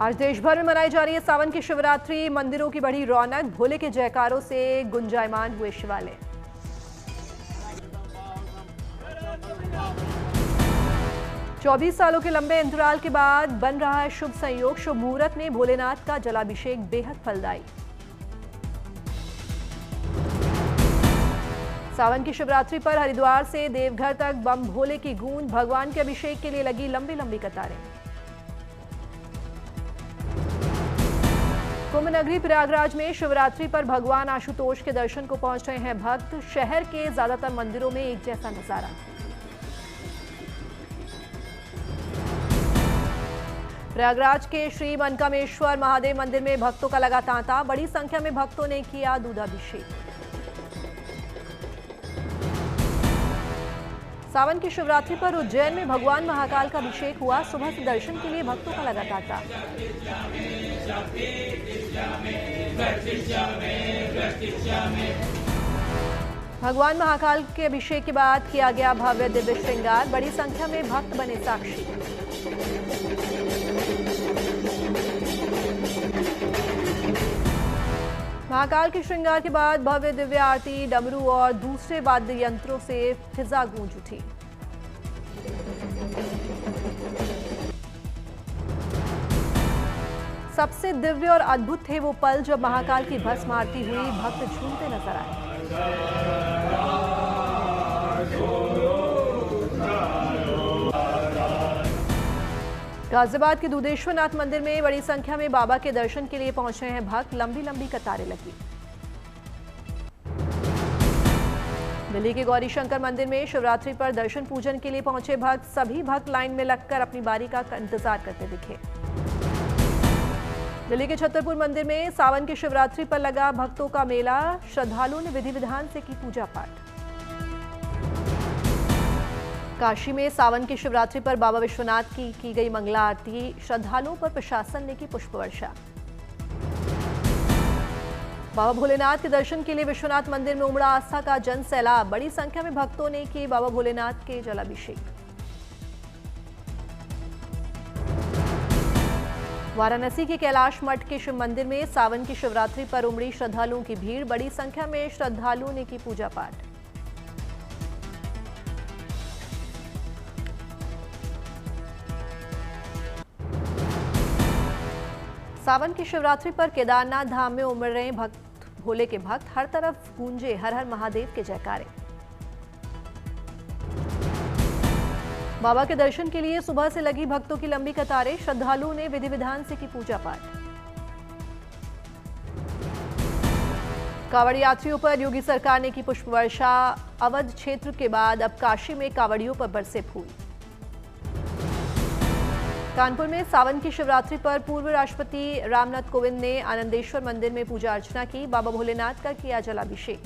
आज देश भर में मनाई जा रही है सावन की शिवरात्रि। मंदिरों की बढ़ी रौनक, भोले के जयकारों से गुंजायमान हुए शिवालय। चौबीस सालों के लंबे अंतराल के बाद बन रहा है शुभ संयोग। शुभ मुहूर्त में भोलेनाथ का जलाभिषेक बेहद फलदायी। सावन की शिवरात्रि पर हरिद्वार से देवघर तक बम भोले की गूंज। भगवान के अभिषेक के लिए लगी लंबी लंबी कतारें। कुंभ नगरी प्रयागराज में शिवरात्रि पर भगवान आशुतोष के दर्शन को पहुंच रहे हैं भक्त। शहर के ज्यादातर मंदिरों में एक जैसा नजारा। प्रयागराज के श्री मनकामेश्वर महादेव मंदिर में भक्तों का लगा तांता। बड़ी संख्या में भक्तों ने किया दूधाभिषेक। सावन की शिवरात्रि पर उज्जैन में भगवान महाकाल का अभिषेक हुआ। सुबह से दर्शन के लिए भक्तों का लगा तांता। भगवान महाकाल के अभिषेक के बाद किया गया भव्य दिव्य श्रृंगार। बड़ी संख्या में भक्त बने साक्षी। महाकाल के श्रृंगार के बाद भव्य दिव्य आरती, डमरू और दूसरे वाद्य यंत्रों से फिजा गूंज उठी। सबसे दिव्य और अद्भुत थे वो पल जब महाकाल की भस्म आरती हुई। भक्त झूमते नजर आए। गाजियाबाद के दुधेश्वरनाथ मंदिर में बड़ी संख्या में बाबा के दर्शन के लिए पहुंच रहे हैं भक्त। लंबी लंबी कतारें लगी। दिल्ली के गौरीशंकर मंदिर में शिवरात्रि पर दर्शन पूजन के लिए पहुंचे भक्त। सभी भक्त लाइन में लगकर अपनी बारी का इंतजार करते दिखे। दिल्ली के छतरपुर मंदिर में सावन की शिवरात्रि पर लगा भक्तों का मेला। श्रद्धालुओं ने विधि विधान से की पूजा पाठ। काशी में सावन की शिवरात्रि पर बाबा विश्वनाथ की गई मंगला आरती। श्रद्धालुओं पर प्रशासन ने की पुष्प वर्षा। बाबा भोलेनाथ के दर्शन के लिए विश्वनाथ मंदिर में उमड़ा आस्था का जन सैलाब। बड़ी संख्या में भक्तों ने की बाबा भोलेनाथ के जलाभिषेक। वाराणसी के कैलाश मठ के शिव मंदिर में सावन की शिवरात्रि पर उमड़ी श्रद्धालुओं की भीड़। बड़ी संख्या में श्रद्धालुओं ने की पूजा पाठ। सावन की शिवरात्रि पर केदारनाथ धाम में उमड़ रहे भक्त भोले के भक्त। हर तरफ गूंजे हर हर महादेव के जयकारे। बाबा के दर्शन के लिए सुबह से लगी भक्तों की लंबी कतारें। श्रद्धालुओं ने विधि विधान से की पूजा पाठ। कांवड़ यात्रियों पर योगी सरकार ने की पुष्प वर्षा। अवध क्षेत्र के बाद अब काशी में कांवड़ियों पर बरसे फूल। कानपुर में सावन की शिवरात्रि पर पूर्व राष्ट्रपति रामनाथ कोविंद ने आनंदेश्वर मंदिर में पूजा अर्चना की। बाबा भोलेनाथ का किया जलाभिषेक।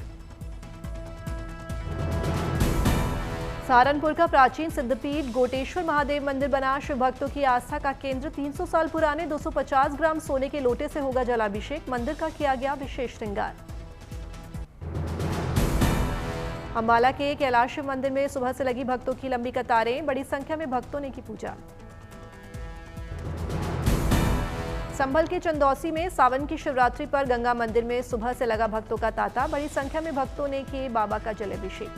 सहारनपुर का प्राचीन सिद्धपीठ गोटेश्वर महादेव मंदिर बना शिव भक्तों की आस्था का केंद्र। 300 साल पुराने 250 ग्राम सोने के लोटे से होगा जलाभिषेक। मंदिर का किया गया विशेष श्रृंगार। अंबाला के कैलाश शिव मंदिर में सुबह से लगी भक्तों की लंबी कतारें। बड़ी संख्या में भक्तों ने की पूजा। संभल के चंदौसी में सावन की शिवरात्रि पर गंगा मंदिर में सुबह से लगा भक्तों का तांता। बड़ी संख्या में भक्तों ने किए बाबा का जलाभिषेक।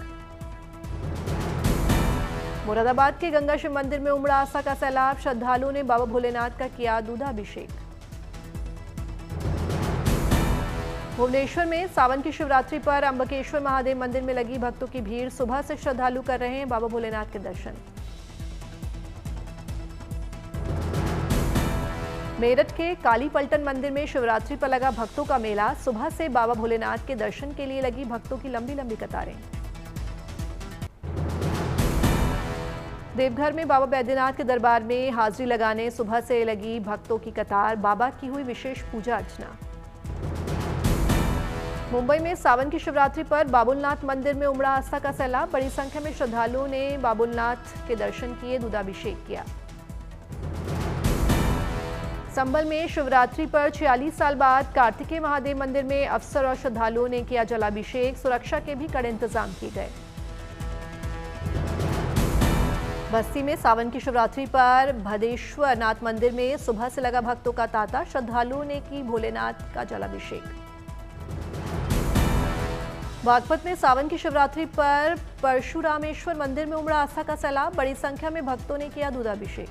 मुरादाबाद के गंगा शिव मंदिर में उमड़ा आस्था का सैलाब। श्रद्धालुओं ने बाबा भोलेनाथ का किया दूधाभिषेक। भुवनेश्वर में सावन की शिवरात्रि पर अंबकेश्वर महादेव मंदिर में लगी भक्तों की भीड़। सुबह से श्रद्धालु कर रहे हैं बाबा भोलेनाथ के दर्शन। मेरठ के काली पलटन मंदिर में शिवरात्रि पर लगा भक्तों का मेला। सुबह से बाबा भोलेनाथ के दर्शन के लिए लगी भक्तों की लंबी लंबी कतारें। देवघर में बाबा बैद्यनाथ के दरबार में हाजिरी लगाने सुबह से लगी भक्तों की कतार। बाबा की हुई विशेष पूजा अर्चना। मुंबई में सावन की शिवरात्रि पर बाबुलनाथ मंदिर में उमड़ा आस्था का सैलाब। बड़ी संख्या में श्रद्धालुओं ने बाबुलनाथ के दर्शन किए, दूधाभिषेक किया। संभल में शिवरात्रि पर 46 साल बाद कार्तिकेय महादेव मंदिर में अफसर और श्रद्धालुओं ने किया जलाभिषेक। सुरक्षा के भी कड़े इंतजाम किए गए। बस्ती में सावन की शिवरात्रि पर भदेश्वर नाथ मंदिर में सुबह से लगा भक्तों का तांता। श्रद्धालुओं ने की भोलेनाथ का जलाभिषेक। बागपत में सावन की शिवरात्रि पर परशुरामेश्वर मंदिर में उमड़ा आस्था का सैलाब। बड़ी संख्या में भक्तों ने किया दूधाभिषेक।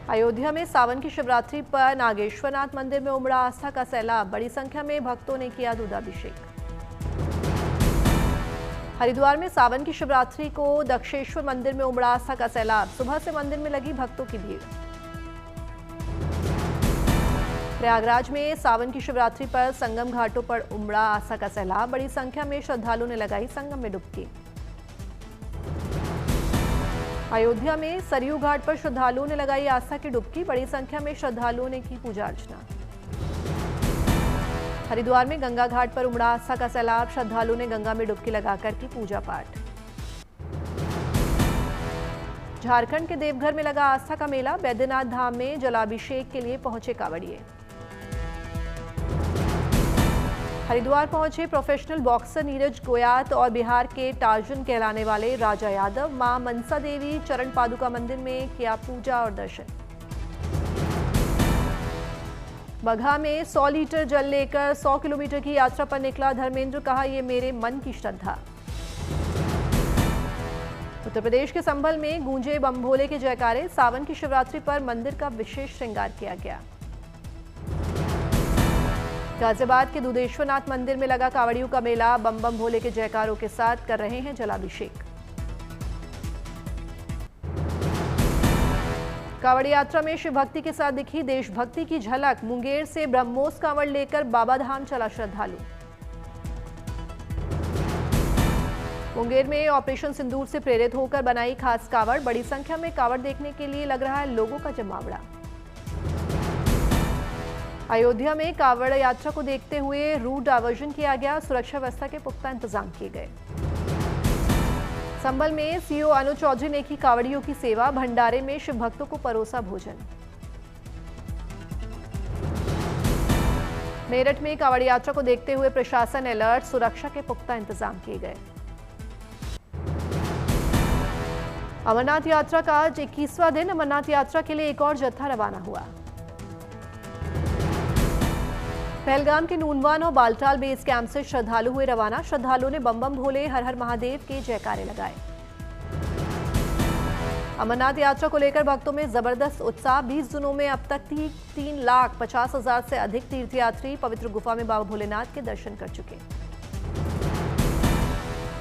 अयोध्या में सावन की शिवरात्रि पर नागेश्वरनाथ मंदिर में उमड़ा आस्था का सैलाब। बड़ी संख्या में भक्तों ने किया दूधाभिषेक। हरिद्वार में सावन की शिवरात्रि को दक्षेश्वर मंदिर में उमड़ा आस्था का सैलाब। सुबह से मंदिर में लगी भक्तों की भीड़। प्रयागराज में सावन की शिवरात्रि पर संगम घाटों पर उमड़ा आस्था का सैलाब। बड़ी संख्या में श्रद्धालुओं ने लगाई संगम में डुबकी। अयोध्या में सरयू घाट पर श्रद्धालुओं ने लगाई आस्था की डुबकी। बड़ी संख्या में श्रद्धालुओं ने की पूजा अर्चना। हरिद्वार में गंगा घाट पर उमड़ा आस्था का सैलाब। श्रद्धालुओं ने गंगा में डुबकी लगाकर की पूजा पाठ। झारखंड के देवघर में लगा आस्था का मेला। बैद्यनाथ धाम में जलाभिषेक के लिए पहुंचे कांवड़िए। हरिद्वार पहुंचे प्रोफेशनल बॉक्सर नीरज गोयात और बिहार के टार्जन कहलाने वाले राजा यादव। मां मनसा देवी चरण पादुका मंदिर में किया पूजा और दर्शन। बगहा में 100 लीटर जल लेकर 100 किलोमीटर की यात्रा पर निकला धर्मेंद्र। कहा, ये मेरे मन की श्रद्धा। उत्तर प्रदेश के संभल में गूंजे बम भोले के जयकारे। सावन की शिवरात्रि पर मंदिर का विशेष श्रृंगार किया गया। गाजियाबाद के दुधेश्वरनाथ मंदिर में लगा कांवड़ियों का मेला। बम बम भोले के जयकारों के साथ कर रहे हैं जलाभिषेक। कांवड़ यात्रा में शिव भक्ति के साथ दिखी देशभक्ति की झलक। मुंगेर से ब्रह्मोस कांवड़ लेकर बाबा धाम चला श्रद्धालु। मुंगेर में ऑपरेशन सिंदूर से प्रेरित होकर बनाई खास कांवड़। बड़ी संख्या में कांवड़ देखने के लिए लग रहा है लोगों का जमावड़ा। अयोध्या में कांवड़ यात्रा को देखते हुए रूट डायवर्जन किया गया। सुरक्षा व्यवस्था के पुख्ता इंतजाम किए गए। संभल में सीओ अनुज चौधरी ने की कांवड़ियों की सेवा। भंडारे में शिव भक्तों को परोसा भोजन। मेरठ में कांवड़ यात्रा को देखते हुए प्रशासन अलर्ट। सुरक्षा के पुख्ता इंतजाम किए गए। अमरनाथ यात्रा का आज 21वां दिन। अमरनाथ यात्रा के लिए एक और जत्था रवाना हुआ। पहलगाम के नूनवान और बालटाल बेस कैंप से श्रद्धालु हुए रवाना। श्रद्धालुओं ने बम बम भोले हर हर महादेव के जयकारे लगाए। अमरनाथ यात्रा को लेकर भक्तों में जबरदस्त उत्साह। 20 दिनों में अब तक 3,50,000 से अधिक तीर्थयात्री पवित्र गुफा में बाबा भोलेनाथ के दर्शन कर चुके।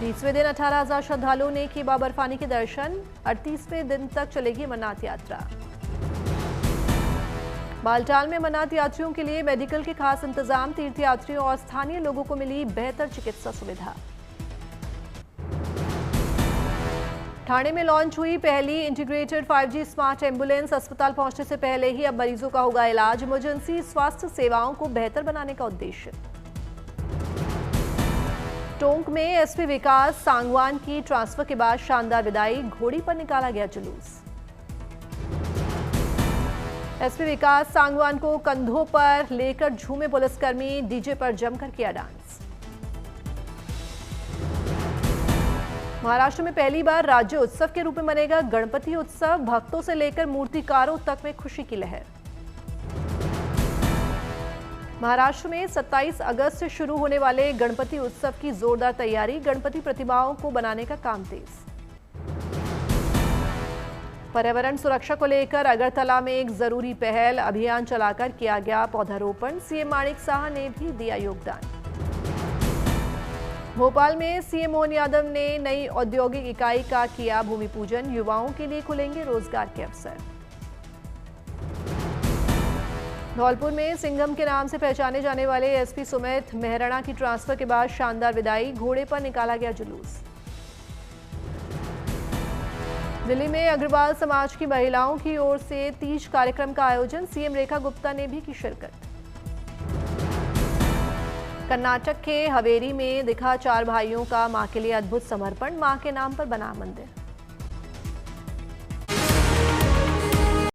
20वें दिन 18,000 श्रद्धालुओं ने किए बाबा बर्फानी के दर्शन। 38वें दिन तक चलेगी अमरनाथ यात्रा। बालटाल में अमरनाथ यात्रियों के लिए मेडिकल के खास इंतजाम। तीर्थयात्रियों और स्थानीय लोगों को मिली बेहतर चिकित्सा सुविधा। ठाणे में लॉन्च हुई पहली इंटीग्रेटेड 5G स्मार्ट एम्बुलेंस। अस्पताल पहुंचने से पहले ही अब मरीजों का होगा इलाज। इमरजेंसी स्वास्थ्य सेवाओं को बेहतर बनाने का उद्देश्य। टोंक में एसपी विकास सांगवान की ट्रांसफर के बाद शानदार विदाई। घोड़ी पर निकाला गया जुलूस। एसपी विकास सांगवान को कंधों पर लेकर झूमे पुलिसकर्मी। डीजे पर जमकर किया डांस। महाराष्ट्र में पहली बार राज्य उत्सव के रूप में मनेगा गणपति उत्सव। भक्तों से लेकर मूर्तिकारों तक में खुशी की लहर। महाराष्ट्र में 27 अगस्त से शुरू होने वाले गणपति उत्सव की जोरदार तैयारी। गणपति प्रतिमाओं को बनाने का काम तेज। पर्यावरण सुरक्षा को लेकर अगरतला में एक जरूरी पहल। अभियान चलाकर किया गया पौधारोपण। सीएम माणिक साह ने भी दिया योगदान। भोपाल में सीएम मोहन यादव ने नई औद्योगिक इकाई का किया भूमि पूजन। युवाओं के लिए खुलेंगे रोजगार के अवसर। धौलपुर में सिंघम के नाम से पहचाने जाने वाले एसपी सुमित मेहराणा की ट्रांसफर के बाद शानदार विदाई। घोड़े पर निकाला गया जुलूस। दिल्ली में अग्रवाल समाज की महिलाओं की ओर से तीज कार्यक्रम का आयोजन। सीएम रेखा गुप्ता ने भी की शिरकत। कर्नाटक के हवेरी में दिखा 4 भाइयों का मां के लिए अद्भुत समर्पण। मां के नाम पर बना मंदिर।